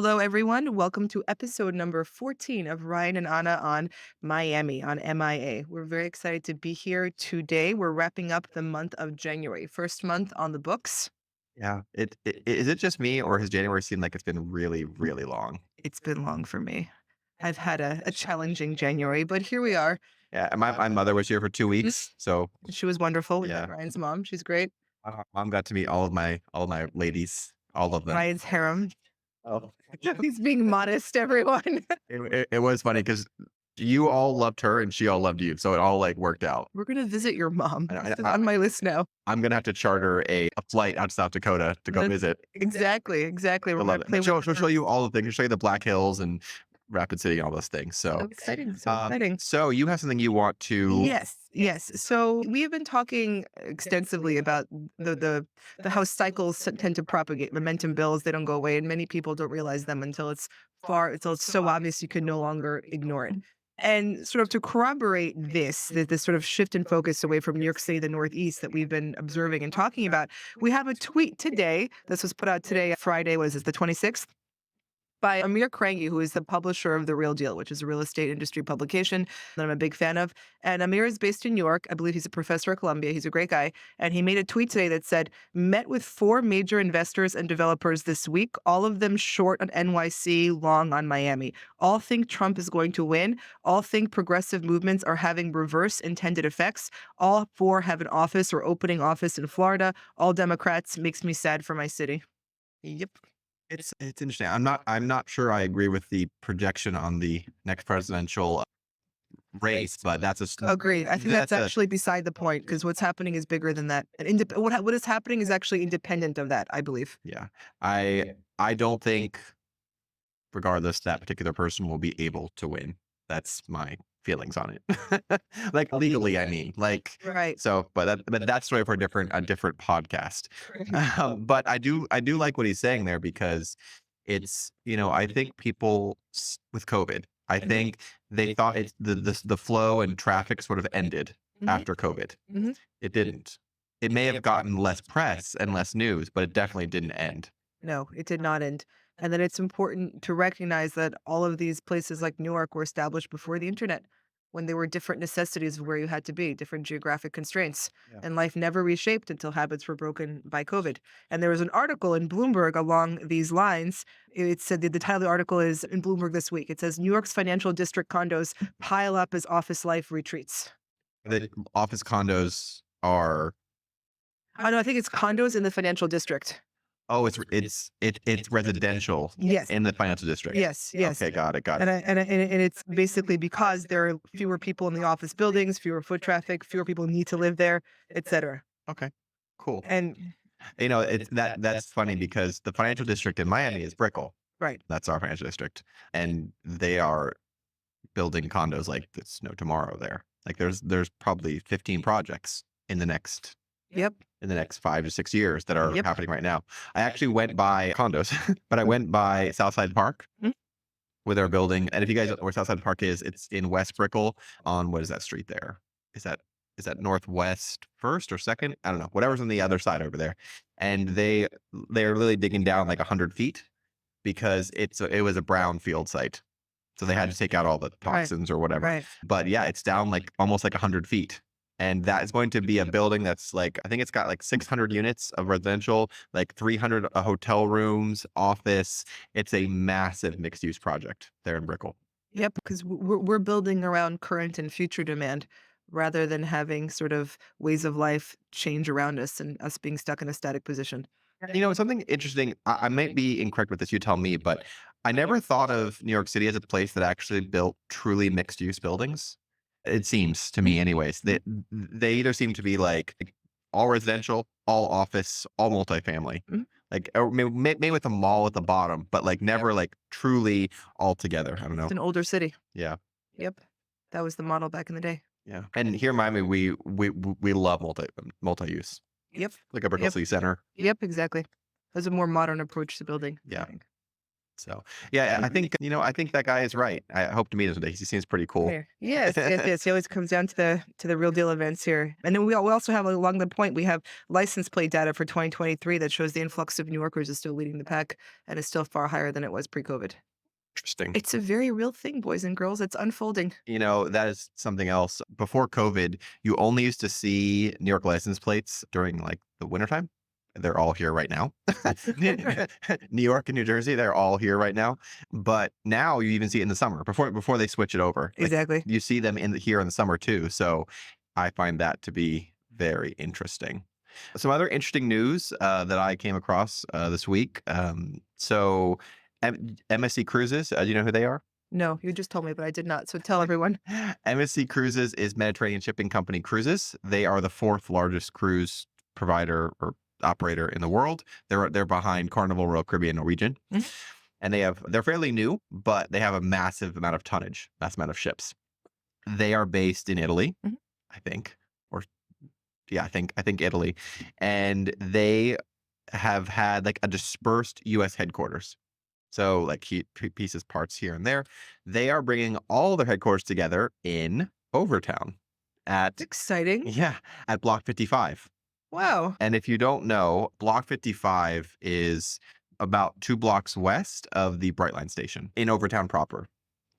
Hello, everyone. Welcome to episode number 14 of Ryan and Anna on Miami, on MIA. We're very excited to be here today. We're wrapping up the month of January, first month on the books. Yeah. Is it just me, or has January seemed like it's been really, really long? It's been long for me. I've had a challenging January, but here we are. Yeah, and my mother was here for 2 Mhm. weeks, so She was wonderful. We met yeah. Ryan's mom. She's great. My mom got to meet all of my ladies, all of them. Ryan's harem. Oh. He's being modest, everyone. It was funny because you all loved her and she all loved you, so it all, like, worked out. We're going to visit your mom. I It's I on my list now. I'm gonna have to charter a flight out to South Dakota to go visit. Exactly. Exactly. We're I going love to it. play But with she'll show her. you all the things. She'll show you the Black Hills and Rapid City and all those things, So so, exciting. So exciting. so you have something you want to. Yes, yes. So we have been talking extensively about the how cycles tend to propagate. Momentum builds, they don't go away, and many people don't realize them until it's so obvious you can no longer ignore it. And sort of to corroborate this sort of shift in focus away from New York City, the Northeast that we've been observing and talking about, we have a tweet today. This was put out today, Friday. What is this, the 26th? By Amir Krangi, who is the publisher of The Real Deal, which is a real estate industry publication that I'm a big fan of. And Amir is based in New York. I believe he's a professor at Columbia. He's a great guy. And he made a tweet today that said, met with 4 major investors and developers this week, all of them short on NYC, long on Miami. All think Trump is going to win. All think progressive movements are having reverse intended effects. All 4 have an office or opening office in Florida. All Democrats. Makes me sad for my city. Yep. It's interesting. I'm not sure I agree with the projection on the next presidential race, but Agree. I think that's that's a actually beside the point because what's happening is bigger than that. And what is happening is actually independent of that, I believe. yeah. I don't think, regardless, that particular person will be able to win. That's my feelings on it. Like legally, I mean, like, Right. so, but that's story for a different podcast. But I do like what he's saying there because I think people with COVID, I think they thought the flow and traffic sort of ended Mhm, after COVID. mhm. It didn't. It may have gotten less press and less news, but it definitely didn't end. No, it did not end. And then it's important to recognize that all of these places like New York were established before the internet when there were different necessities of where you had to be, different geographic constraints. Yeah. And life never reshaped until habits were broken by COVID. And there was an article in Bloomberg along these lines. It said the title of the article is in Bloomberg this week. It says New York's financial district condos pile up as office life retreats. The office condos are. Oh, no, I think it's condos in the financial district. Oh, it's residential Yes. in the financial district. Yes. Yes. Okay, got it, got And it. and it's basically because there are fewer people in the office buildings, fewer foot traffic, fewer people need to live there, et cetera. Okay, cool. And That's funny because the financial district in Miami is Brickell. right. That's our financial district, and they are building condos like there's no tomorrow there. Like there's probably 15 projects Yep. in the next 5 to 6 years that are Yep. happening right now. I actually went by condos, but I went by Southside Park Mhm. where they're building. And if you guys don't know where Southside Park is, it's in West Brickell on what is that street there? Is that Northwest First or Second? I don't know. Whatever's on the other side over there. And they're really digging down like 100 feet because it was a brownfield site. So they had to take out all the Right. toxins or whatever. Right. But yeah, it's down like almost like 100 feet. And that is going to be a building that's like, I think it's got like 600 units of residential, like 300 hotel rooms, office. It's a massive mixed use project there in Brickell. Yep. Because we're building around current and future demand rather than having sort of ways of life change around us and us being stuck in a static position. Something interesting, I might be incorrect with this, you tell me, but I never thought of New York City as a place that actually built truly mixed use buildings. It seems to me, anyways. They either seem to be like all residential, all office, all multifamily, Mhm. like or maybe with a mall at the bottom, but like never like truly all together. I don't know. It's an older city. Yeah, Yep. That was the model back in the day. yeah. And here in Miami, we love multi use, Yep. like a Brickell Yep. City Center. Yep. Exactly. There's a more modern approach to building. I Yeah. think. So yeah, I think that guy is right. I hope to meet him someday. He seems pretty cool. Yeah. Yes, yes, yes. It always comes down to the real deal events here. And then we also have along the point, we have license plate data for 2023 that shows the influx of New Yorkers is still leading the pack and is still far higher than it was pre-COVID. Interesting. It's a very real thing, boys and girls. It's unfolding. That is something else. Before COVID, you only used to see New York license plates during like the wintertime. They're all here right now. New York and New Jersey, they're all here right now. But now you even see it in the summer before they switch it over. Like, Exactly. you see them here in the summer too. So I find that to be very interesting. Some other interesting news that I came across this week. So MSC Cruises, do you know who they are? No, you just told me, but I did not. So tell everyone. MSC Cruises is Mediterranean Shipping Company Cruises. They are the fourth largest cruise provider or operator in the world. They're behind Carnival, Royal Caribbean, Norwegian, and they're fairly new, but they have a massive amount of tonnage, massive amount of ships. They are based in Italy, I think, or yeah, I think Italy, and they have had like a dispersed U.S. headquarters. So like pieces, parts here and there. They are bringing all their headquarters together in Overtown It's exciting. at Block 55. Wow. And if you don't know, Block 55 is about 2 blocks west of the Brightline station in Overtown proper.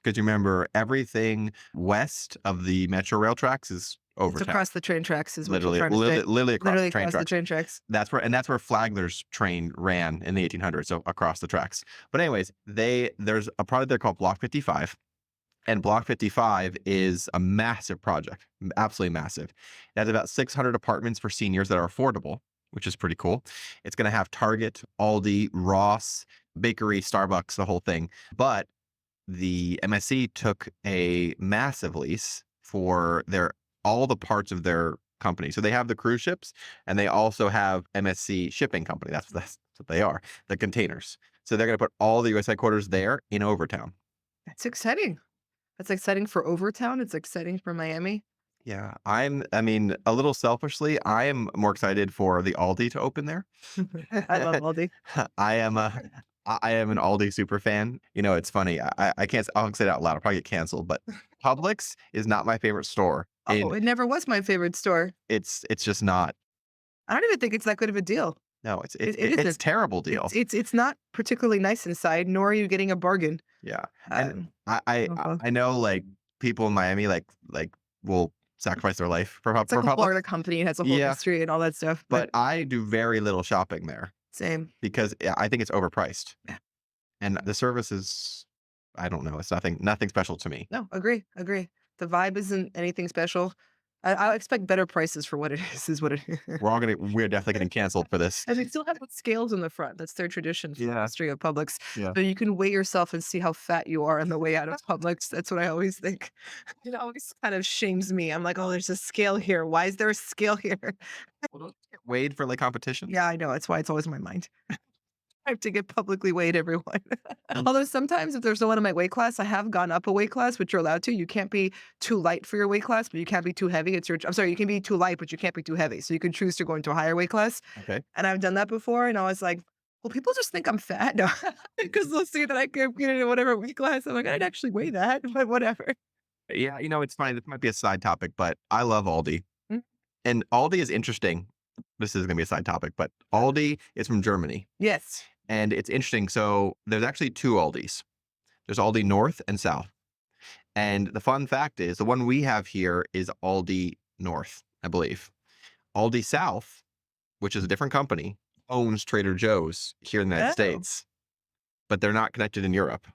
Because you remember, everything west of the Metro rail tracks is It's Overtown. across the train tracks is what Literally, you're trying to say. literally across Literally the train across the tracks. train tracks. That's where Flagler's train ran in the 1800s, so across the tracks. But anyways, there's a project there called Block 55. And Block 55 is a massive project, absolutely massive. It has about 600 apartments for seniors that are affordable, which is pretty cool. It's going to have Target, Aldi, Ross, bakery, Starbucks, the whole thing. But the MSC took a massive lease for all the parts of their company. So they have the cruise ships, and they also have MSC Shipping Company. That's what they are, the containers. So they're going to put all the U.S. headquarters there in Overtown. That's exciting. That's exciting for Overtown. It's exciting for Miami. Yeah, I mean, a little selfishly, I am more excited for the Aldi to open there. I love Aldi. I am an Aldi super fan. It's funny. I can't. I'll say it out loud. I'll probably get canceled. But Publix is not my favorite store. Oh, it never was my favorite store. It's just not. I don't even think it's that good of a deal. No, it's It it's a isn't. terrible deal. It's not particularly nice inside, nor are you getting a bargain. Yeah, and Um, I uh-huh. know like people in Miami like will sacrifice their life for It's like a Publix. Florida company. It has a whole Yeah, history and all that stuff. but I do very little shopping there Same. because I think it's overpriced. Yeah. And the service is, I don't know, it's nothing special to me. No, agree. The vibe isn't anything special. I expect better prices for what it is what it is. We're definitely getting canceled for this. And they still have the scales in the front. That's their tradition for the Yeah. history of Publix. Yeah. So you can weigh yourself and see how fat you are on the way out of Publix. That's what I always think. It always kind of shames me. I'm like, oh, there's a scale here. Why is there a scale here? Well, don't you get weighed for like competition? Yeah, I know. That's why it's always in my mind. I have to get publicly weighed, everyone. Although sometimes if there's no one in my weight class, I have gone up a weight class, which you're allowed to. You can't be too light for your weight class, but you can't be too heavy. I'm sorry, you can be too light, but you can't be too heavy. So you can choose to go into a higher weight class. Okay. And I've done that before, and I was like, well, people just think I'm fat. No, because they'll see that I can get into whatever weight class. I'm like, I didn't actually weigh that, but whatever. Yeah, it's funny. This might be a side topic, but I love Aldi. Mm. And Aldi is interesting. This is going to be a side topic, but Aldi is from Germany. Yes. And it's interesting. So there's actually 2 Aldis. There's Aldi North and South. And the fun fact is the one we have here is Aldi North, I believe. Aldi South, which is a different company, owns Trader Joe's here in the United Oh, States, but they're not connected in Europe.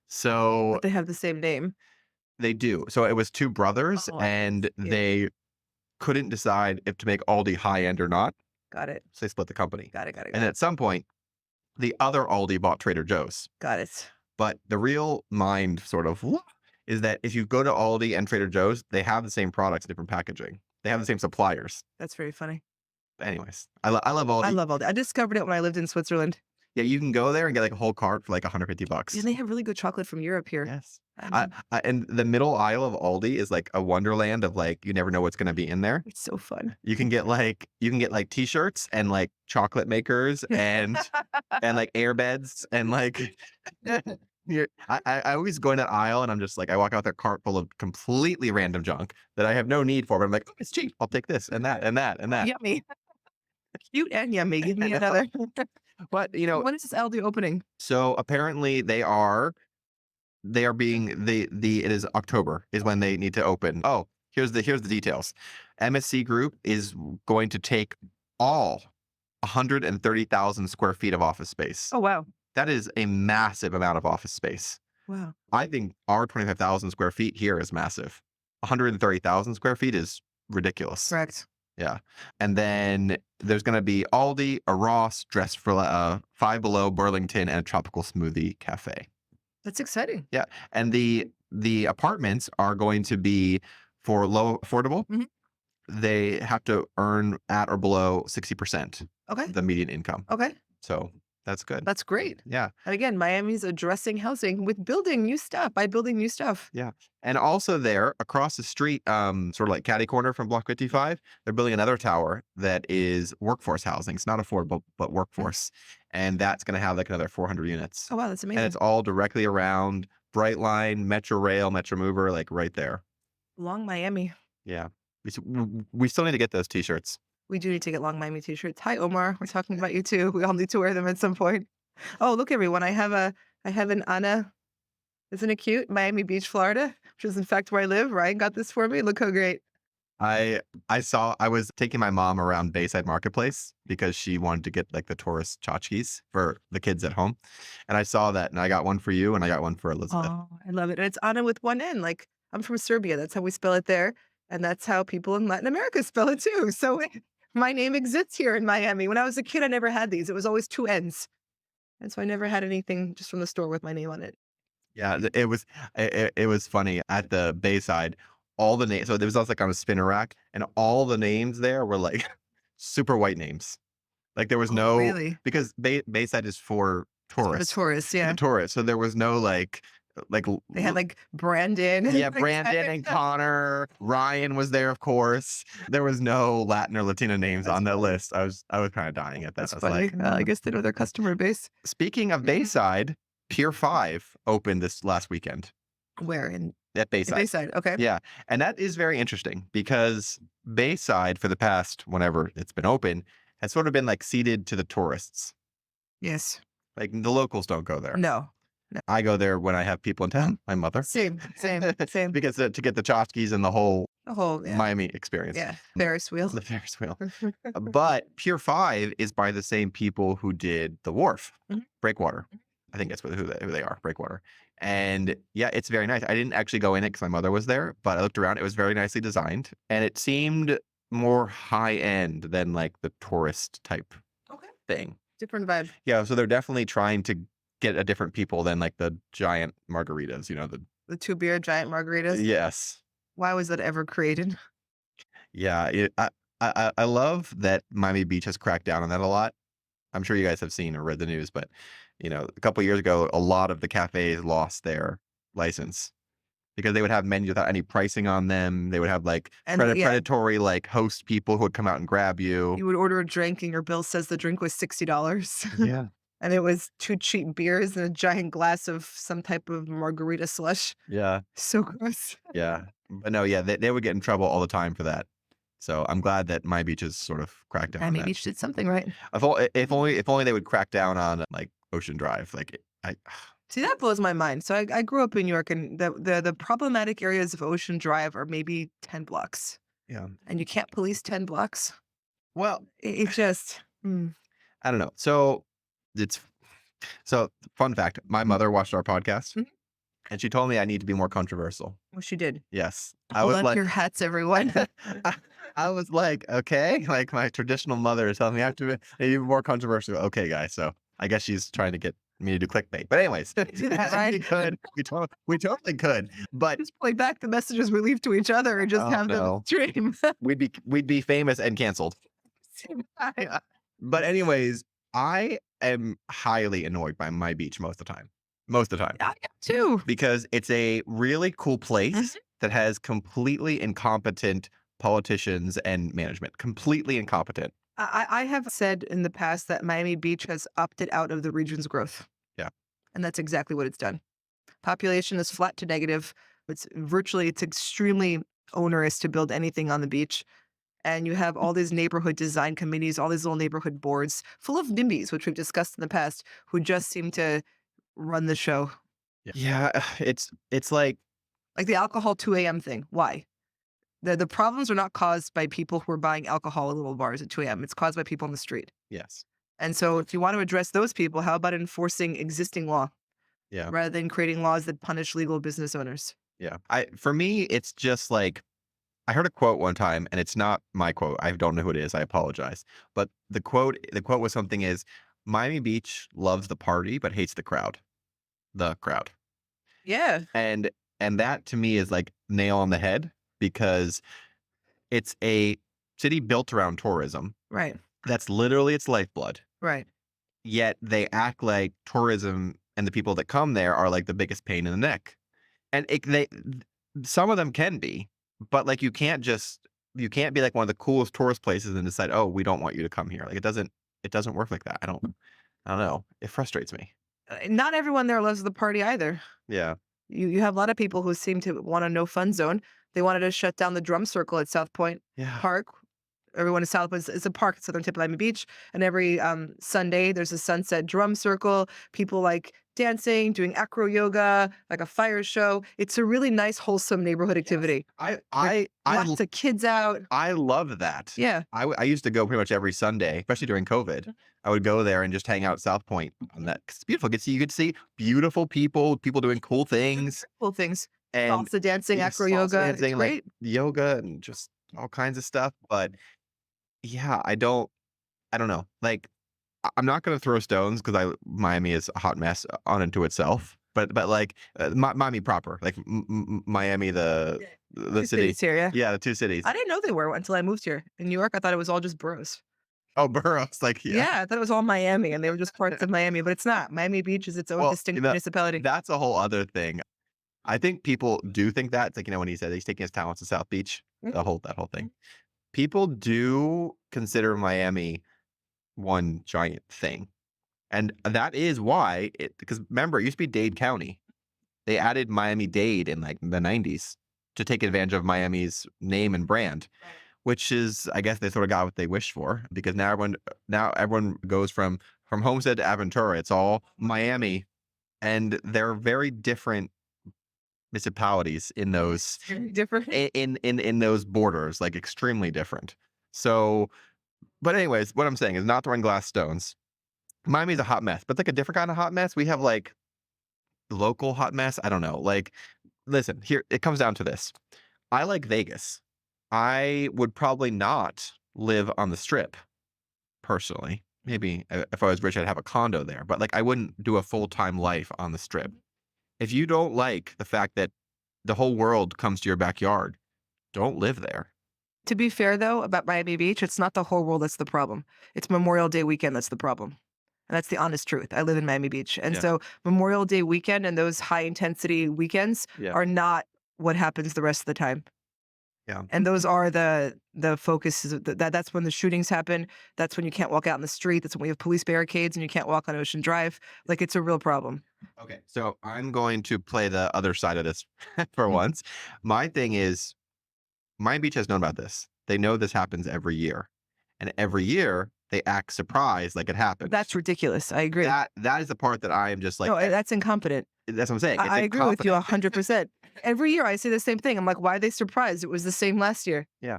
So but they have the same name. they do. So it was 2 brothers, Oh, and yeah. they couldn't decide if to make Aldi high end or not. Got it. So they split the company. Got it. Got it. And Got then it. at some point, the other Aldi bought Trader Joe's. Got it. But the real mind sort of is that if you go to Aldi and Trader Joe's, they have the same products, different packaging. They have the same suppliers. That's very funny. Anyways, I love Aldi. I love all that. I discovered it when I lived in Switzerland. Yeah, you can go there and get like a whole cart for like $150. And they have really good chocolate from Europe here. Yes. Um, And the middle aisle of Aldi is like a wonderland of like you never know what's gonna be in there. it's so fun. You can get like t-shirts and like chocolate makers and like airbeds and like I always go in that aisle and I'm just like I walk out there cart full of completely random junk that I have no need for, but I'm like, oh, it's cheap. I'll take this and that and that and that. Yummy. Cute and yummy. Give I me know. another. But When is this Aldi opening? so apparently they are being the it is October is when they need to open. Oh, here's the details. MSC Group is going to take all 130,000 square feet of office space. Oh, wow. That is a massive amount of office space. Wow. I think our 25,000 square feet here is massive. 130,000 square feet is ridiculous. Correct. Yeah. And then there's going to be Aldi, a Ross, Dress for Five Below, Burlington, and a tropical smoothie cafe. That's exciting. Yeah. And the apartments are going to be for low affordable. Mhm. They have to earn at or below 60% Okay. the median income. Okay. So that's good. That's great. Yeah. And again, Miami's addressing housing with building new stuff by building new stuff. Yeah. And also there across the street, sort of like catty corner from Block 55, they're building another tower that is workforce housing. It's not affordable, but workforce. And that's going to have like another 400 units. Oh, wow. That's And amazing. it's all directly around Brightline, Metro Rail, Metro Mover, like right there. Long Miami. Yeah. We still need to get those t-shirts. We do need to get Long Miami t-shirts. Hi, Omar. We're talking about you too. We all need to wear them at some point. Oh, look, everyone. I have an Anna. Isn't it cute? Miami Beach, Florida, which is in fact where I live. Ryan got this for me. Look how great. I was taking my mom around Bayside Marketplace because she wanted to get like the tourist tchotchkes for the kids at home. And I saw that and I got one for you and I got one for Elizabeth. Oh, I love it. And it's Anna with one N. Like I'm from Serbia. That's how we spell it there. And that's how people in Latin America spell it too. So my name exists here in Miami. When I was a kid, I never had these. It was always two N's. And so I never had anything just from the store with my name on it. Yeah, it was funny at the Bayside. All the names, so there was also like on a spinner rack, and all the names there were like super white names. Like there was Oh, no really? because Bayside is for For the tourists. tourists, The yeah. tourists, so there was no like They had like Brandon. yeah, like, Brandon and Connor, Ryan was there, of course. There was no Latin or Latino names That's on that funny. list. I was kind of dying at that. That's I was funny. like, I guess they know their customer base. speaking of Bayside, Pier 5 opened this last weekend Where in at Bayside. Bayside? Okay. Yeah, and that is very interesting because Bayside, for the past whenever it's been open, has sort of been like ceded to the tourists. Yes. Like the locals don't go there. No. I go there when I have people in town, my mother, Same. Same. because to get the tchotchkes and the whole The whole Miami experience, yeah. Ferris wheel. the Ferris wheel. But Pier 5 is by the same people who did the wharf, Mhm. Breakwater. I think that's who they are, Breakwater. And yeah, it's very nice. I didn't actually go in it because my mother was there, but I looked around. It was very nicely designed, and it seemed more high end than like the tourist type Okay. thing. Different vibe. Yeah, so they're definitely trying to get a different people than like the giant margaritas. The 2 beer giant margaritas. Yes, Why was that ever created? yeah. I love that Miami Beach has cracked down on that a lot. I'm sure you guys have seen or read the news, but a couple years ago, a lot of the cafes lost their license because they would have menus without any pricing on them. They would have like And yeah, predatory like host people who would come out and grab you. you would order a drink and your bill says the drink was $60. Yeah, And it was 2 cheap beers and a giant glass of some type of margarita slush. yeah, So gross. yeah. But no, yeah, they would get in trouble all the time for that. So I'm glad that my beach has sort of cracked down on Miami that. Beach did something right. If only they would crack down on like Ocean Drive. Like I See, that blows my mind. So I grew up in New York, and the problematic areas of Ocean Drive are maybe 10 blocks. yeah. And you can't police 10 blocks. Well, It just I don't know. So fun fact, my mother watched our podcast Mhm. and she told me I need to be more controversial. well, she did. Yes. I Hold was up like your hats, everyone. I was like, okay, like my traditional mother is telling me I have to be even more controversial. Okay, guys. So I guess she's trying to get me to do clickbait. But anyways, Do that, right? we totally could. But Just play back the messages we leave to each other and just Oh, have them no. stream. we'd be famous and canceled. But anyways, I am highly annoyed by my beach most of the time. most of the time, I am too. because it's a really cool Mhm. place that has completely incompetent politicians and management. Completely incompetent. I have said in the past that Miami Beach has opted out of the region's growth, Yeah. and that's exactly what it's done. Population is flat to negative. It's extremely onerous to build anything on the beach. And you have all these neighborhood design committees, all these little neighborhood boards full of NIMBYs, which we've discussed in the past, who just seem to run the show. Yeah, it's like Like the alcohol 2 a.m. thing. Why? The problems are not caused by people who are buying alcohol at little bars at 2 a.m. It's caused by people on the street. yes. And so if you want to address those people, how about enforcing existing law Yeah. rather than creating laws that punish legal business owners? Yeah. For me, it's just like I heard a quote one time, and it's not my quote. I don't know who it is. I apologize. But the quote was something is Miami Beach loves the party but hates the crowd. The crowd. Yeah. And that to me is like nail on the head, because it's a city built around tourism. Right. That's literally its lifeblood. Right. Yet they act like tourism and the people that come there are like the biggest pain in the neck. And some of them can be, but like you can't be like one of the coolest tourist places and decide, oh, we don't want you to come here. Like it doesn't work like that. I don't know. It frustrates me. Not everyone there loves the party either. Yeah. You have a lot of people who seem to want a no fun zone. They wanted to shut down the drum circle at South Point Yeah. Park. Everyone in South Point is a park at southern tip of Miami Beach, and every Sunday there's a sunset drum circle. People like dancing, doing acro yoga, like a fire show. It's a really nice, wholesome neighborhood activity. Lots of kids out. I love that. Yeah, I used to go pretty much every Sunday, especially during COVID. Mhm. I would go there and just hang out at South Point on that. 'Cause it's beautiful. You could see beautiful people doing cool things, cool things. and Salsa dancing, acro salsa yoga. It's dancing, like great. yoga and just all kinds of stuff. But yeah, I don't know. Like I'm not going to throw stones because Miami is a hot mess on into itself. But like Miami proper, like Miami, the Two city. cities here, yeah. Yeah, the two cities. I didn't know they were until I moved here. In New York, I thought it was all just boroughs. Oh, boroughs. Like yeah. Yeah, I thought it was all Miami and they were just parts of Miami, but it's not. Miami Beach is its own Well, distinct municipality. that's a whole other thing. I think people do think that. It's like, when he said he's taking his talents to South Beach, Mhm. that whole thing. People do consider Miami one giant thing. And that is why because remember, it used to be Dade County. They added Miami-Dade in like the 90s to take advantage of Miami's name and brand, which is, I guess they sort of got what they wished for, because now everyone goes from Homestead to Aventura. It's all Miami, and they're very different municipalities in those Very different. in those borders, like extremely different. So, but anyways, what I'm saying is not throwing glass stones. Miami's a hot mess, but like a different kind of hot mess. We have like local hot mess. I don't know. Like, listen, here it comes down to this. I like Vegas. I would probably not live on the Strip personally. Maybe if I was rich, I'd have a condo there, but like I wouldn't do a full-time life on the Strip. If you don't like the fact that the whole world comes to your backyard, don't live there. To be fair, though, about Miami Beach, it's not the whole world that's the problem. It's Memorial Day weekend that's the problem. And that's the honest truth. I live in Miami Beach. And Yeah. so Memorial Day weekend and those high intensity weekends Yeah. are not what happens the rest of the time. Yeah. And those are the focuses that's when the shootings happen. That's when you can't walk out in the street. That's when we have police barricades and you can't walk on Ocean Drive. Like it's a real problem. Okay. So I'm going to play the other side of this for once. My thing is, Miami Beach has known about this. They know this happens every year. And every year they act surprised like it happened. That's ridiculous. I agree. That is the part that I am just like, No, that's incompetent. that's what I'm saying. It's I agree with you incompetent. 100%. Every year I say the same thing. I'm like, why are they surprised? It was the same last year. Yeah.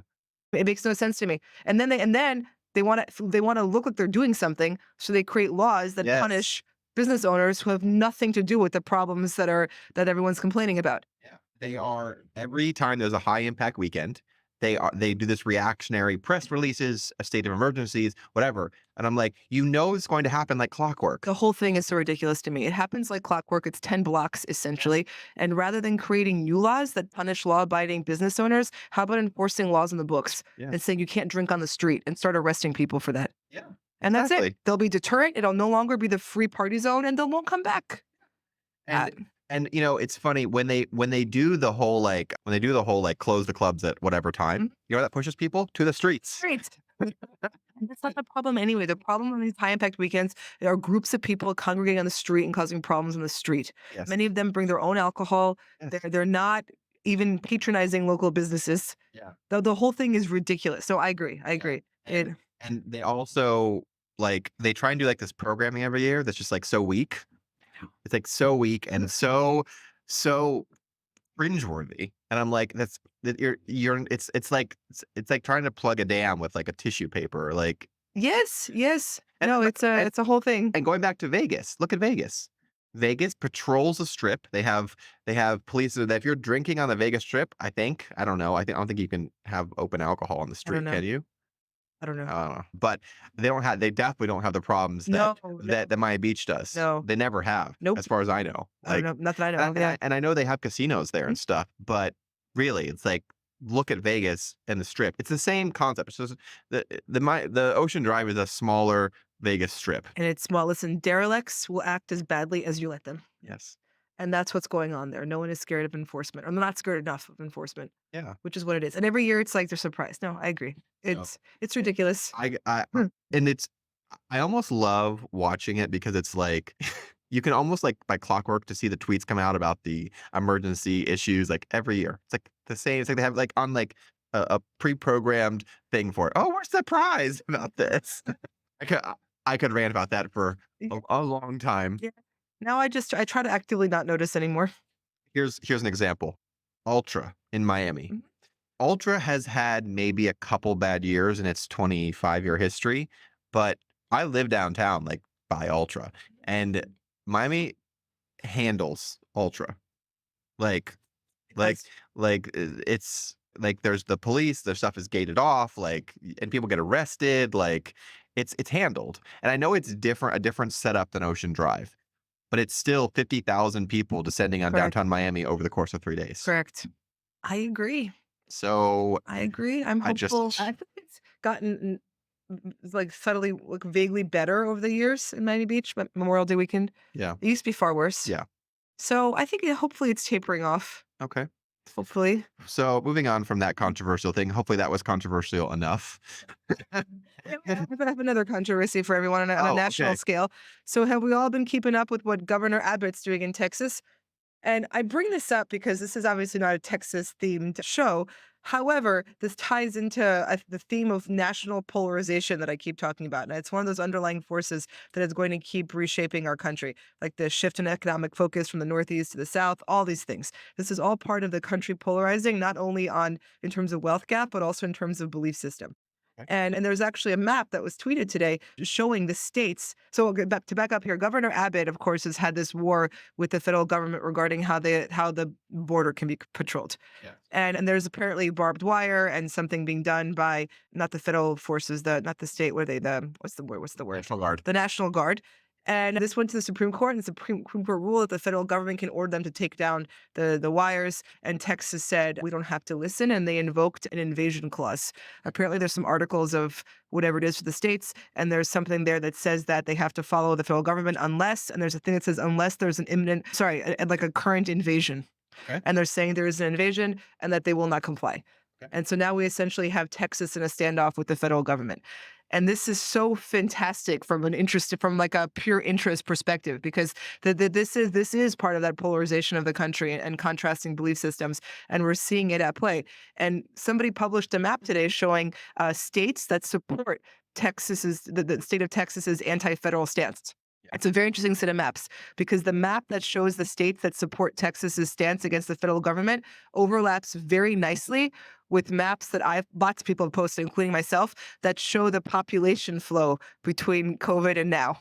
It makes no sense to me. And then they want to look like they're doing something, so they create laws that Yes. punish business owners who have nothing to do with the problems that everyone's complaining about. Yeah. They are every time there's a high impact weekend, they do this reactionary press releases, a state of emergencies, whatever. And I'm like, it's going to happen like clockwork. The whole thing is so ridiculous to me. It happens like clockwork. It's 10 blocks essentially. And rather than creating new laws that punish law-abiding business owners, how about enforcing laws in the books Yeah. and saying you can't drink on the street and start arresting people for that? Yeah. And that's it. Exactly. They'll be deterrent. It'll no longer be the free party zone and they won't come back. that. And it's funny when they do the whole like close the clubs at whatever time. Mhm. You know what that pushes people to the streets. Great. And that's not the problem anyway. The problem on these high impact weekends, there are groups of people congregating on the street and causing problems on the street. Yes. Many of them bring their own alcohol. Yes. They're not even patronizing local businesses. Yeah. The whole thing is ridiculous. So I agree. I Yeah. agree. It And they also like they try and do like this programming every year that's just like so weak. It's like so weak and so cringeworthy. And I'm like, you're it's like trying to plug a dam with like a tissue paper. Like yes, yes. and No, like, it's a whole thing. and going back to Vegas, look at Vegas. Vegas patrols the strip. They have police that if you're drinking on the Vegas Strip, I don't know. I don't think you can have open alcohol on the I don't street, know. can you? I don't know. I don't know. But they definitely don't have the problems that No, no, that Miami Beach does. no. They never have, Nope. as far as I know. I don't Like know. Nothing I and know I, of. and Yeah. I and I know they have casinos there Mhm. and stuff, but really it's like look at Vegas and the Strip. It's the same concept. It's just the Ocean Drive is a smaller Vegas Strip. And it's small. Listen, derelicts will act as badly as you let them. Yes. And that's what's going on there. No one is scared of enforcement. I'm not scared enough of enforcement, Yeah. which is what it is. And every year it's like they're surprised. No, I agree. So It's ridiculous. I Hmm. and it's I almost love watching it because it's like you can almost like by clockwork to see the tweets come out about the emergency issues like every year. It's like the same. It's like they have like on like a pre-programmed thing for it. Oh, we're surprised about this. I could rant about that for Yeah. a long time. Yeah. Now I try to actively not notice anymore. Here's an example. Ultra in Miami. Mhm. Ultra has had maybe a couple bad years in its 25-year history, but I live downtown, like by Ultra, and Miami handles Ultra. Like, like, Because it's like there's the police, their stuff is gated off, like, and people get arrested. Like, it's handled, and I know it's a different setup than Ocean Drive, but it's still 50,000 people descending on correct, downtown Miami over the course of 3 days. correct. I agree. So I agree. I'm I hopeful. just I think it's gotten like subtly, like vaguely better over the years in Miami Beach, but Memorial Day weekend. yeah. It used to be far worse. Yeah. So I think hopefully it's tapering off. Okay. Hopefully. So moving on from that controversial thing, hopefully that was controversial enough. Yeah, we have another controversy for everyone on a Oh, national okay. scale. So have we all been keeping up with what Governor Abbott's doing in Texas? And I bring this up because this is obviously not a Texas themed show. However, this ties into the theme of national polarization that I keep talking about. And it's one of those underlying forces that is going to keep reshaping our country, like the shift in economic focus from the Northeast to the South, all these things. This is all part of the country polarizing, not only in terms of wealth gap, but also in terms of belief system. Okay. And there's actually a map that was tweeted today showing the states. So to back up here, Governor Abbott, of course, has had this war with the federal government regarding how the border can be patrolled. Yeah. And there's apparently barbed wire and something being done by not the federal forces, not the state, where they what's the word? What's the word? National Guard. The National Guard. And this went to the Supreme Court, and the Supreme Court ruled that the federal government can order them to take down the wires. And Texas said, we don't have to listen, and they invoked an invasion clause. Apparently, there's some articles of whatever it is for the states, and there's something there that says that they have to follow the federal government unless, and there's a thing that says unless there's an imminent, like a current invasion. Okay. And they're saying there is an invasion and that they will not comply. Okay. And so now we essentially have Texas in a standoff with the federal government. And this is so fantastic from like a pure interest perspective, because this is part of that polarization of the country and contrasting belief systems, and we're seeing it at play. And somebody published a map today showing states that support the state of Texas's anti-federal stance. Yeah. It's a very interesting set of maps, because the map that shows the states that support Texas's stance against the federal government overlaps very nicely with maps that lots of people have posted, including myself, that show the population flow between COVID and now.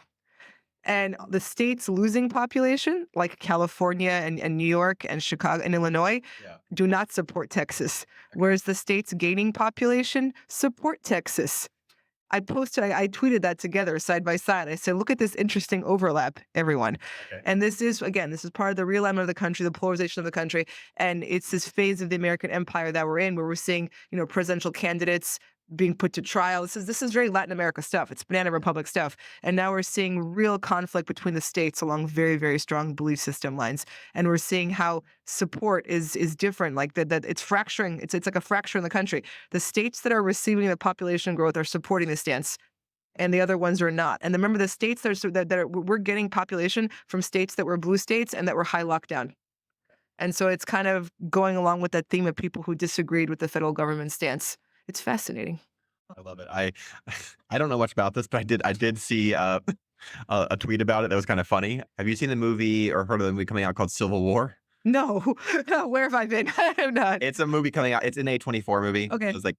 And the states losing population, like California and New York and Chicago and Illinois, Yeah. do not support Texas, whereas the states gaining population support Texas. I tweeted that together side by side. I said, look at this interesting overlap, everyone. Okay. And this is part of the realignment of the country, the polarization of the country. And it's this phase of the American empire that we're in, where we're seeing, presidential candidates being put to trial. This is very Latin America stuff. It's Banana Republic stuff. And now we're seeing real conflict between the states along very, very strong belief system lines. And we're seeing how support is different. Like that it's fracturing. It's like a fracture in the country. The states that are receiving the population growth are supporting the stance. And the other ones are not. And remember, the states we're getting population from states that were blue states and that were high lockdown. And so it's kind of going along with that theme of people who disagreed with the federal government stance. It's fascinating. I love it. I don't know much about this, but I did see a tweet about it that was kind of funny. Have you seen the movie or heard of the movie coming out called Civil War? No, where have I been? I have not. It's a movie coming out. It's an A24 movie. Okay. It's like,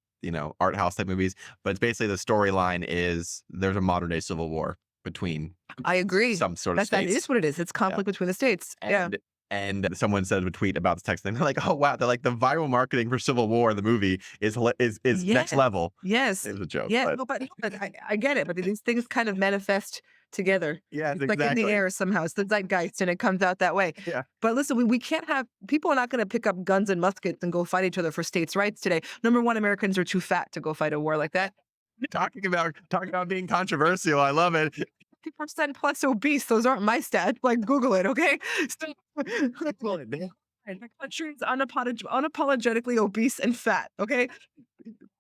art house type movies. But it's basically the storyline is there's a modern day civil war between I agree. some sort of That states. is what it is. It's conflict between the states. Yeah. And someone said a tweet about this text thing. They're like, oh wow, they're like the viral marketing for Civil War in the movie is next level. Yes. It was a joke. Yeah. But But I get it. But these things kind of manifest together. yes, It's like in the air somehow. It's the zeitgeist and it comes out that way. Yeah. But listen, we can't have people are not going to pick up guns and muskets and go fight each other for states' rights today. Number one, Americans are too fat to go fight a war like that. Talking about being controversial. I love it. 50% plus obese. Those aren't my stats. Like Google it, okay? So, Well, it did. the country is unapologetically obese and fat, okay?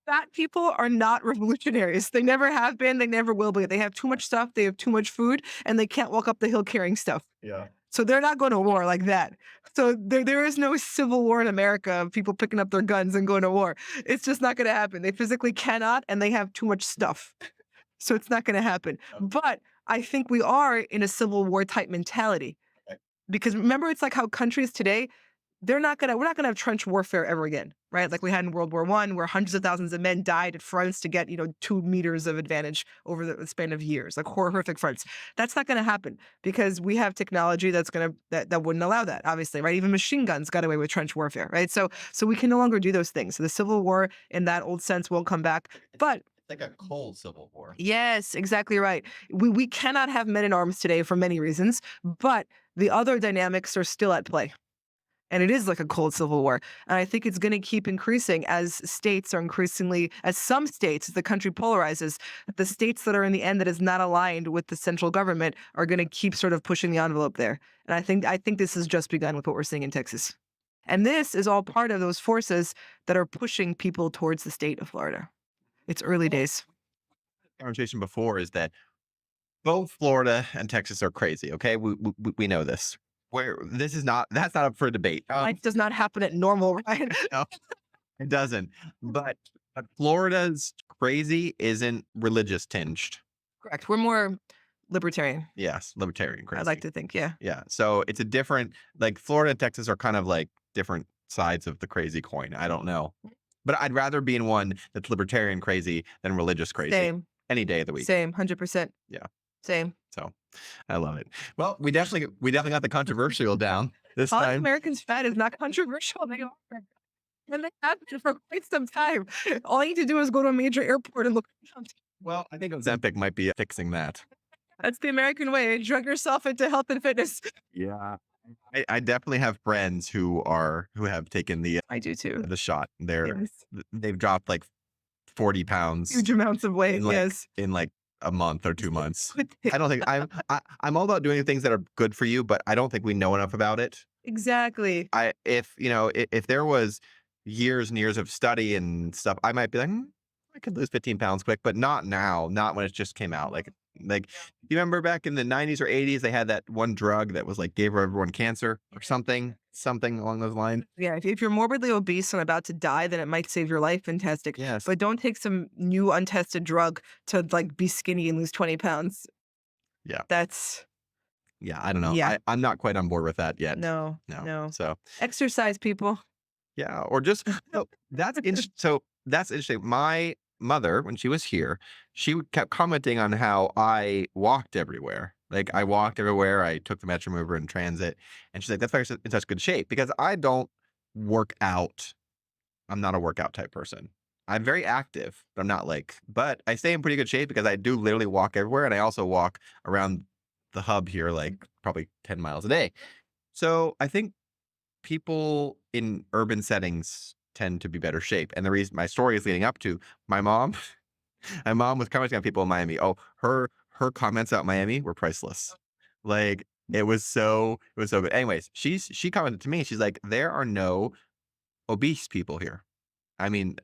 Fat people are not revolutionaries. They never have been. They never will be. They have too much stuff. They have too much food, and they can't walk up the hill carrying stuff. Yeah. So they're not going to war like that. So there is no civil war in America of people picking up their guns and going to war. It's just not going to happen. They physically cannot, and they have too much stuff. So it's not going to happen. But I think we are in a civil war type mentality. Okay. Because remember, it's like how countries today, we're not gonna have trench warfare ever again, right? Like we had in World War I, where hundreds of thousands of men died at fronts to get 2 meters of advantage over the span of years, like horrific fronts. That's not gonna happen because we have technology that wouldn't allow that, obviously, right? Even machine guns got away with trench warfare, right? So we can no longer do those things. So the Civil War in that old sense won't come back. But Like a cold civil war. yes, exactly right. We cannot have men in arms today for many reasons, but the other dynamics are still at play. And it is like a cold civil war. And I think it's going to keep increasing as some states, as the country polarizes, the states that are in the end that is not aligned with the central government are going to keep sort of pushing the envelope there. And I think this has just begun with what we're seeing in Texas. And this is all part of those forces that are pushing people towards the state of Florida. It's early days. Conversation before is that both Florida and Texas are crazy. Okay, we know this. That's not up for debate. Life does not happen at normal, right? No, it doesn't. But Florida's crazy isn't religious tinged. Correct. We're more libertarian. Yes, libertarian crazy. I'd like to think, yeah. Yeah. So it's a different, like Florida and Texas are kind of like different sides of the crazy coin. I don't know. But I'd rather be in one that's libertarian crazy than religious crazy. Same. Any day of the week. Same. 100%. Yeah. Same. So I love it. Well, we definitely got the controversial down this Calling time. Americans fat is not controversial. They are. And they have been for quite some time. All you need to do is go to a major airport and look around. Well, I think Ozempic might be fixing that. That's the American way. Drug yourself into health and fitness. Yeah. I definitely have friends who have taken I do too. the shot. Yes. They've dropped like 40 pounds Huge amounts of weight. in like, Yes. in like a month or 2 months. I don't think I'm all about doing things that are good for you, but I don't think we know enough about it. Exactly. If there was years and years of study and stuff, I might be like, I could lose 15 pounds quick, but not now, not when it just came out. Like, you remember back in the 90s or 80s, they had that one drug that was like gave everyone cancer or something along those lines. Yeah. If you're morbidly obese and about to die, then it might save your life. Fantastic. Yes. But don't take some new untested drug to like be skinny and lose 20 pounds. Yeah. Yeah, I don't know. Yeah. I'm not quite on board with that yet. No. So Exercise, people. yeah, or just no, that's interesting. So that's interesting. My mother, when she was here, kept commenting on how I walked everywhere. Like I walked everywhere. I took the Metro Mover in transit, and she's like, "That's why you're in such good shape." Because I don't work out. I'm not a workout type person. I'm very active, but I'm not but I stay in pretty good shape because I do literally walk everywhere, and I also walk around the hub here like probably 10 miles a day. So I think people in urban settings tend to be better shape. And the reason my story is leading up to my mom, my mom was commenting on people in Miami. Oh, her comments about Miami were priceless. Like it was so good. Anyways, she commented to me. She's like, there are no obese people here. I mean,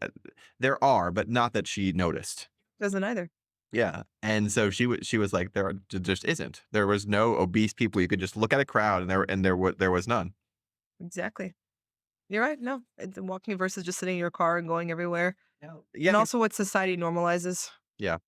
there are, but not that she noticed. Doesn't either. Yeah, and so she was like, there just isn't. There was no obese people. You could just look at a crowd, and there was none. Exactly. You're right. No, it's walking versus just sitting in your car and going everywhere. No. And Yeah, also what society normalizes. yeah.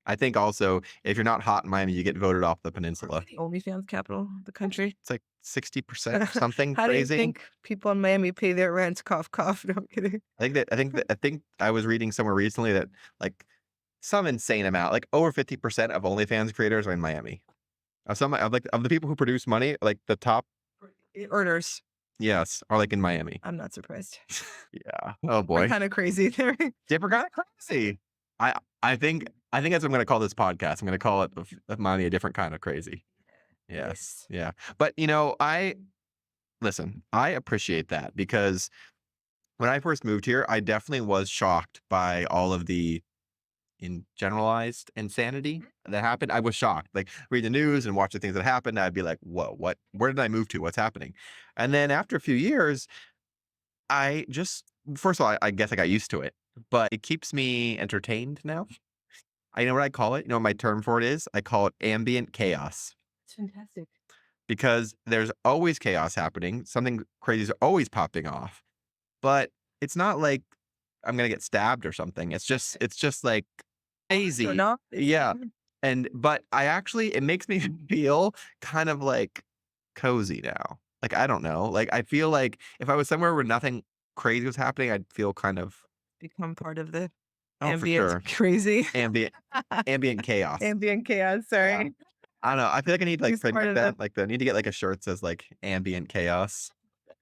I think also if you're not hot in Miami, you get voted off the peninsula. The OnlyFans capital of the country. It's like 60% or something How do you crazy. think people in Miami pay their rent? Cough, cough. No, I'm kidding. I think I was reading somewhere recently that like some insane amount, like over 50% of OnlyFans creators are in Miami. Of the people who produce money, like the top, Earners. yes, are like in Miami. I'm not surprised. Yeah. Oh We're boy. kind of crazy there. Different kind of crazy. I I think that's what I'm gonna call this podcast. I'm gonna call it of Miami a different kind of crazy. Yes. Nice. Yeah. But I appreciate that because when I first moved here, I definitely was shocked by all of the in generalized insanity that happened. I was shocked. Like read the news and watch the things that happened. I'd be like, whoa, what? Where did I move to? What's happening? And then after a few years, I just first of all, I guess I got used to it, but it keeps me entertained now. I know what I call it. You know what my term for it is? I call it ambient chaos It's fantastic. because there's always chaos happening. Something crazy is always popping off, but it's not like I'm gonna get stabbed or something. It's just like So crazy. no, Yeah. But it makes me feel kind of like cozy now. Like, I don't know. Like, I feel like if I was somewhere where nothing crazy was happening, I'd feel kind of, become part of the oh, for ambient sure. crazy. Ambient, ambient chaos. Ambient chaos. Yeah. Sorry. I don't know. I feel like I need to like It's part trademark of the that. Like, I need to get like a shirt that says like ambient chaos.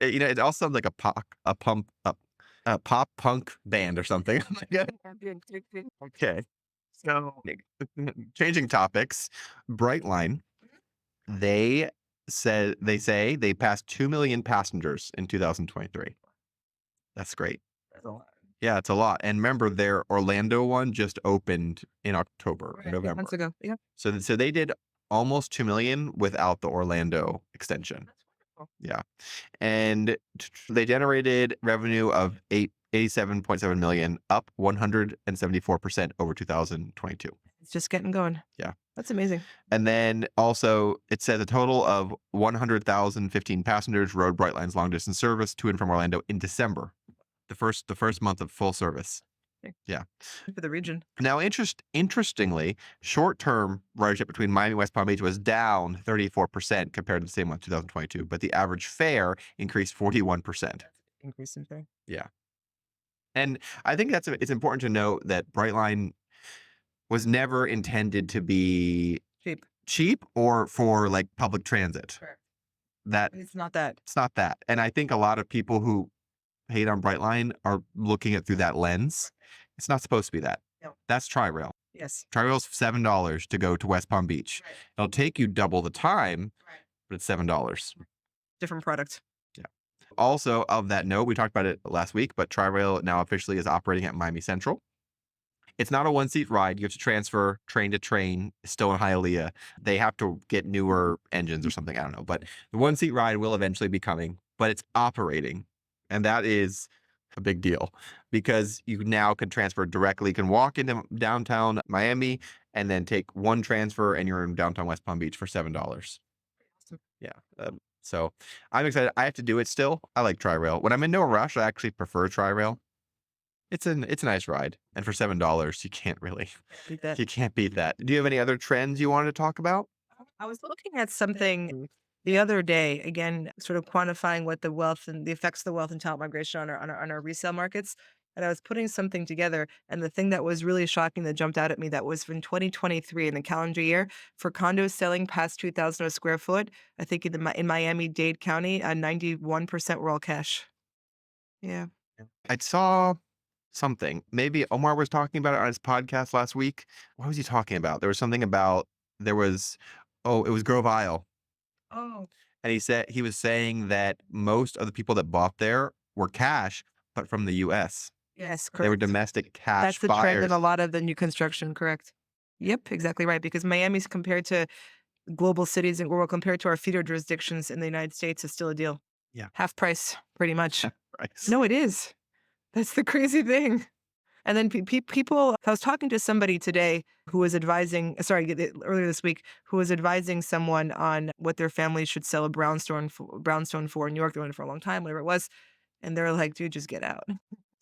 It also sounds like a pop punk band or something. ambient. Okay. So, changing topics, Brightline, they they say they passed 2 million passengers in 2023. That's great. That's a lot. Yeah, it's a lot. And remember, their Orlando one just opened in October, Right. 8 months November. ago. Yeah. So they did almost 2 million without the Orlando extension. That's wonderful. Yeah. And they generated revenue of 87.7 million, up 174% over 2022. It's just getting going. Yeah. That's amazing. And then also it says a total of 100,015 passengers rode Brightline's long distance service to and from Orlando in December, the first month of full service. Okay. Yeah. For the region. Now, interestingly, short-term ridership between Miami and West Palm Beach was down 34% compared to the same month 2022, but the average fare increased 41%. Increase in fare. Yeah. And I think it's important to note that Brightline was never intended to be Cheap. or for like public transit. Correct. That It's not that. it's not that. And I think a lot of people who hate on Brightline are looking at through that lens. It's not supposed to be that. No. That's Tri-Rail. Yes. Tri-Rail's $7 to go to West Palm Beach. Right. It'll take you double the time, Right. but it's $7. Different product. Yeah. Also, of that note, we talked about it last week, but Tri-Rail now officially is operating at Miami Central. It's not a one-seat ride. You have to transfer train to train. It's still in Hialeah. They have to get newer engines or something. I don't know. But the one-seat ride will eventually be coming, but it's operating. And that is a big deal because you now can transfer directly. You can walk into downtown Miami and then take one transfer and you're in downtown West Palm Beach for $7. Awesome. Yeah. So I'm excited. I have to do it still. I like Tri-Rail. When I'm in no rush, I actually prefer Tri-Rail. It's a nice ride. And for $7, you can't really, Beat that. you can't beat that. Do you have any other trends you wanted to talk about? I was looking at something the other day, again, sort of quantifying what the wealth and the effects of the wealth and talent migration on our resale markets. And I was putting something together, and the thing that was really shocking that jumped out at me that was in 2023 in the calendar year for condos selling past 2,000 a square foot. I think in Miami-Dade County, 91% were all cash. Yeah. I saw something. Maybe Omar was talking about it on his podcast last week. What was he talking about? There was something about it was Grove Isle. Oh, And he was saying that most of the people that bought there were cash, but from the US. Yes, They were correct. domestic cash That's the trend in a buyers. lot of the new construction, correct. Yep, exactly right, because Miami's compared to global cities and well, compared to our feeder jurisdictions in the United States is still a deal. Yeah. Half price, pretty much. Price. No, it is. That's the crazy thing. And then people, I was talking to somebody today who was advising, sorry, earlier this week, who was advising someone on what their family should sell a brownstone for in New York. They wanted it for a long time, whatever it was. And they're like, dude, just get out.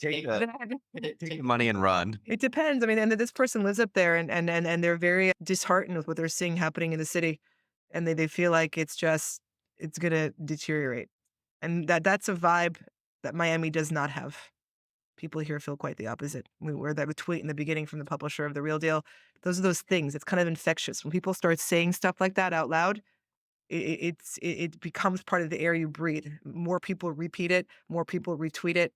Take Get the out. take the money and run. It depends. I mean, and this person lives up there and they're very disheartened with what they're seeing happening in the city. And they feel like it's gonna deteriorate. And that's a vibe that Miami does not have. People here feel quite the opposite. We were that tweet in the beginning from the publisher of The Real Deal. Those are those things. It's kind of infectious. When people start saying stuff like that out loud, it becomes part of the air you breathe. More people repeat it, more people retweet it.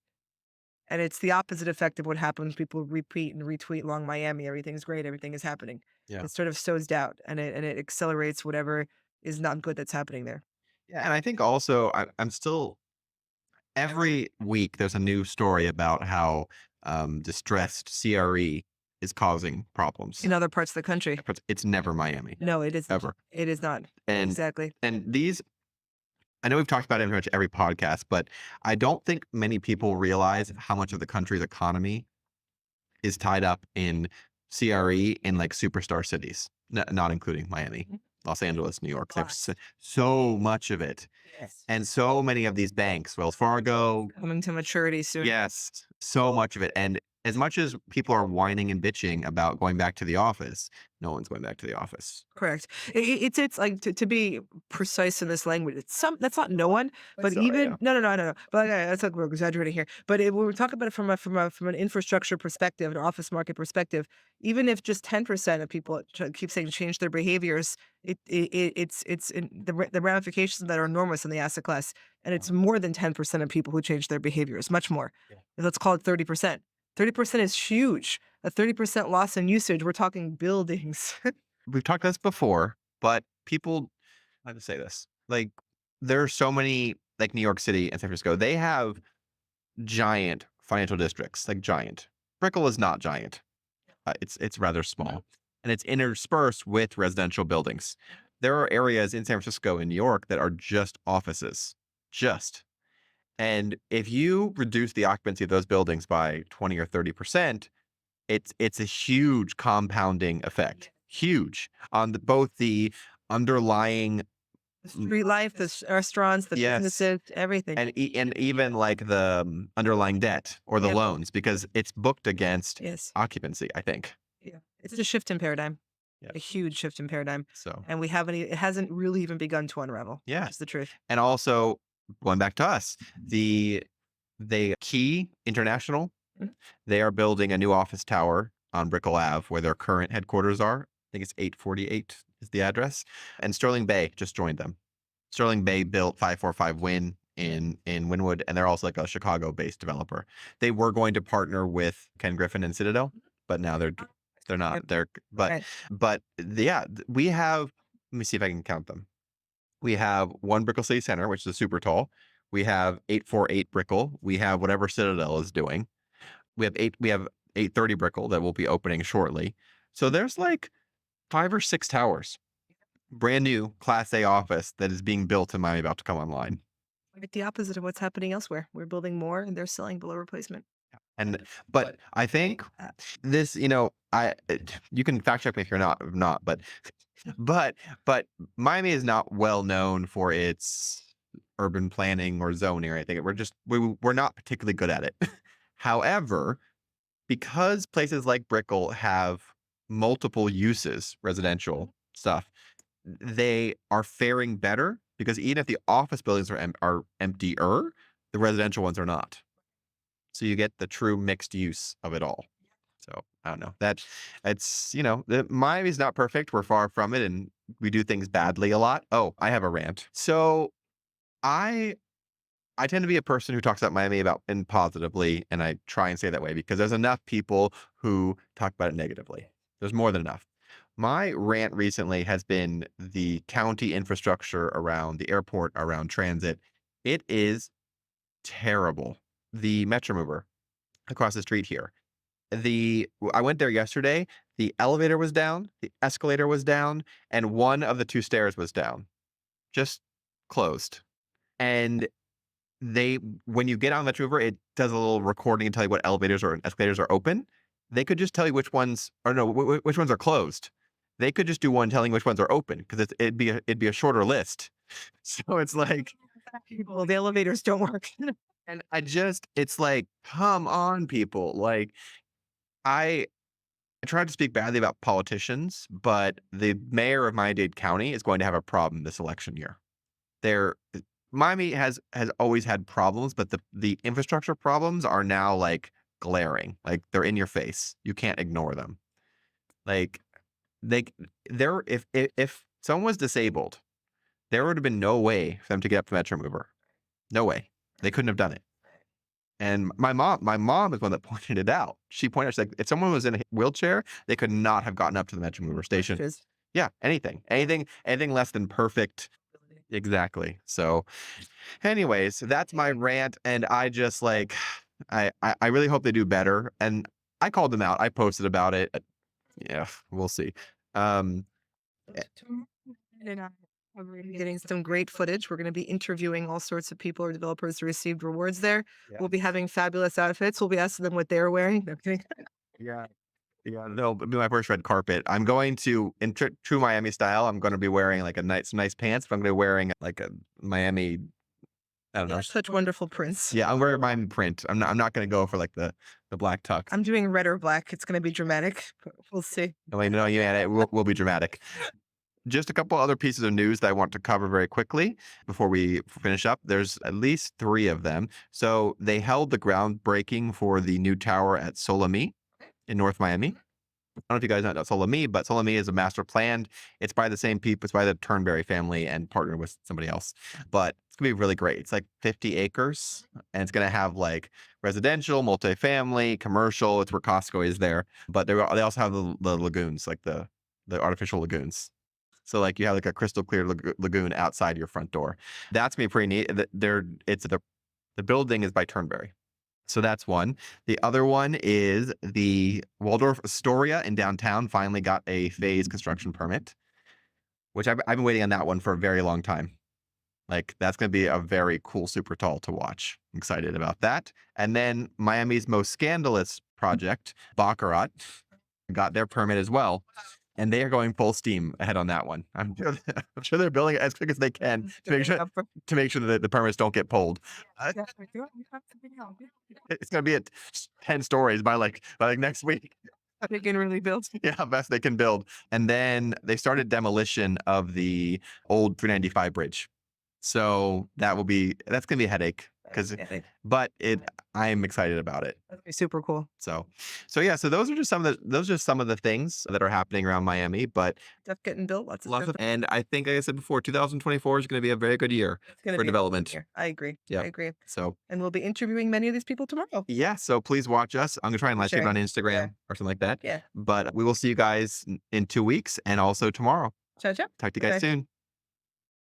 And it's the opposite effect of what happens. People repeat and retweet long Miami. Everything's great. Everything is happening. Yeah. It sort of sows doubt and it accelerates whatever is not good that's happening there. Yeah, and I think also I'm still every week there's a new story about how distressed CRE is causing problems. In other parts of the country. But it's never Miami, No, it isn't. ever. It is not. And Exactly. and these I know we've talked about it in pretty much every podcast, but I don't think many people realize how much of the country's economy is tied up in CRE in like superstar cities, not including Miami, Mhm. Los Angeles, New York. There's Lots. so much of it. Yes. And so many of these banks, Wells Fargo, Coming to maturity soon. yes, so much of it. And as much as people are whining and bitching about going back to the office, no one's going back to the office. Correct. It's like to be precise in this language. It's that's not no one, but Sorry, even yeah. no. But that's like we're exaggerating here. But when we talk about it from an infrastructure perspective, an office market perspective, even if just 10% of people keep saying change their behaviors, it's the ramifications of that are enormous in the asset class, and it's more than 10% of people who change their behaviors, much more. Yeah. Let's call it 30%. 30% is huge. A 30% loss in usage. We're talking buildings. We've talked about this before, but people, how to say this, like there are so many, like New York City and San Francisco, they have giant financial districts, like giant. Brickell is not giant. It's rather small, and it's interspersed with residential buildings. There are areas in San Francisco and New York that are just offices, just. And if you reduce the occupancy of those buildings by 20 or 30%, it's a huge compounding effect, huge on both the underlying, The street life, the restaurants, the yes, businesses, everything. and even like the underlying debt or the Yep. loans because it's booked against Yes. occupancy, I think. Yeah. It's a shift in paradigm. Yeah. A huge shift in paradigm. So And it hasn't really even begun to unravel. yeah, That's the truth. and also going back to us, the Key International, Mhm. they are building a new office tower on Brickell Ave where their current headquarters are. I think it's 848 is the address. And Sterling Bay just joined them. Sterling Bay built 545 Wynn in Wynwood, and they're also like a Chicago-based developer. They were going to partner with Ken Griffin and Citadel, but now they're not. Yep. They're Right. but yeah, we have. Let me see if I can count them. We have one Brickell City Center, which is super tall. We have 848 Brickell. We have whatever Citadel is doing. We have 830 Brickell that will be opening shortly. So there's like 5 or 6 towers, brand new Class A office that is being built in Miami, about to come online. Like the opposite of what's happening elsewhere. We're building more and they're selling below replacement. And but I think this, you can fact check me if you're not, but Miami is not well known for its urban planning or zoning or anything. We're not particularly good at it. However, because places like Brickell have multiple uses, residential stuff, they are faring better because even if the office buildings are emptier, the residential ones are not. So you get the true mixed use of it all. So I don't know Miami's not perfect. We're far from it, and we do things badly a lot. Oh, I have a rant. So I tend to be a person who talks about Miami and positively, and I try and say that way because there's enough people who talk about it negatively. There's more than enough. My rant recently has been the county infrastructure around the airport, around transit. It is terrible. the Metro Mover across the street here. I went there yesterday. The elevator was down, the escalator was down, and one of the two stairs was down, just closed. And they when you get on Metro Mover, it does a little recording and tell you what elevators or escalators are open. They could just tell you which ones or no, which ones are closed. They could just do one telling which ones are open because it'd be a shorter list. So it's like, Well, the elevators don't work. and it's like, come on, people. Like I I tried to speak badly about politicians, but the mayor of Miami-Dade County is going to have a problem this election year. There, Miami has always had problems, but the infrastructure problems are now like glaring. Like they're in your face. You can't ignore them. Like they there if someone was disabled, there would have been no way for them to get up to Metro Mover. No way. They couldn't have done it. And my mom is one that pointed it out. She pointed out, she's like, if someone was in a wheelchair, they could not have gotten up to the Metro Mover station. Just Yeah, anything less than perfect. Exactly. So, anyways, that's my rant, and I just like, I really hope they do better. And I called them out. I posted about it. Yeah, we'll see. Um, eh, and we're gonna be getting some great footage. We're going to be interviewing all sorts of people or developers who received rewards there. yeah, We'll be having fabulous outfits. We'll be asking them what they're wearing. No, I'm kidding. yeah, yeah. They'll be my first red carpet. I'm going to, in true Miami style, I'm going to be wearing like some nice pants, but I'm going to be wearing like a Miami. I don't know. Such wonderful prints. Yeah, I'm wearing Miami print. I'm not going to go for like the black tux. I'm doing red or black. It's going to be dramatic. But we'll see. No, wait, no, yeah, it will be dramatic. Just a couple other pieces of news that I want to cover very quickly before we finish up. There's at least 3 of them. So they held the groundbreaking for the new tower at Solami in North Miami. I don't know if you guys know about Solami, but Solami is a master planned. It's by the same people. It's by the Turnberry family and partnered with somebody else. But it's gonna be really great. It's like 50 acres, and it's gonna have like residential, multifamily, commercial. It's where Costco is there. But they also have the lagoons, like the artificial lagoons. So like you have like a crystal clear lagoon outside your front door. That's gonna be pretty neat. The building is by Turnberry. So that's one. The other one is the Waldorf Astoria in downtown finally got a phase construction permit, which I've been waiting on that one for a very long time. Like that's going to be a very cool super tall to watch. I'm excited about that. And then Miami's most scandalous project, Baccarat, got their permit as well. And they are going full steam ahead on that one. I'm sure they're building it as quick as they can to make sure that the permits don't get pulled. It's going to be at 10 stories by like next week. They can really build. Yeah, best they can build. And then they started demolition of the old 395 bridge. So that's going to be a headache but I'm excited about it. That'd be super cool. So yeah, so those are just some of the things that are happening around Miami, but Stuff getting built. Lots of stuff. and I think like I said before, 2024 is going to be a very good year It's gonna for be a development. year. I agree. Yeah. I agree. So And we'll be interviewing many of these people tomorrow. yeah, so please watch us. I'm gonna try and live stream it on Instagram Yeah. or something like that. Yeah. But we will see you guys in 2 weeks and also tomorrow. Ciao, ciao. Talk to you guys Okay. soon.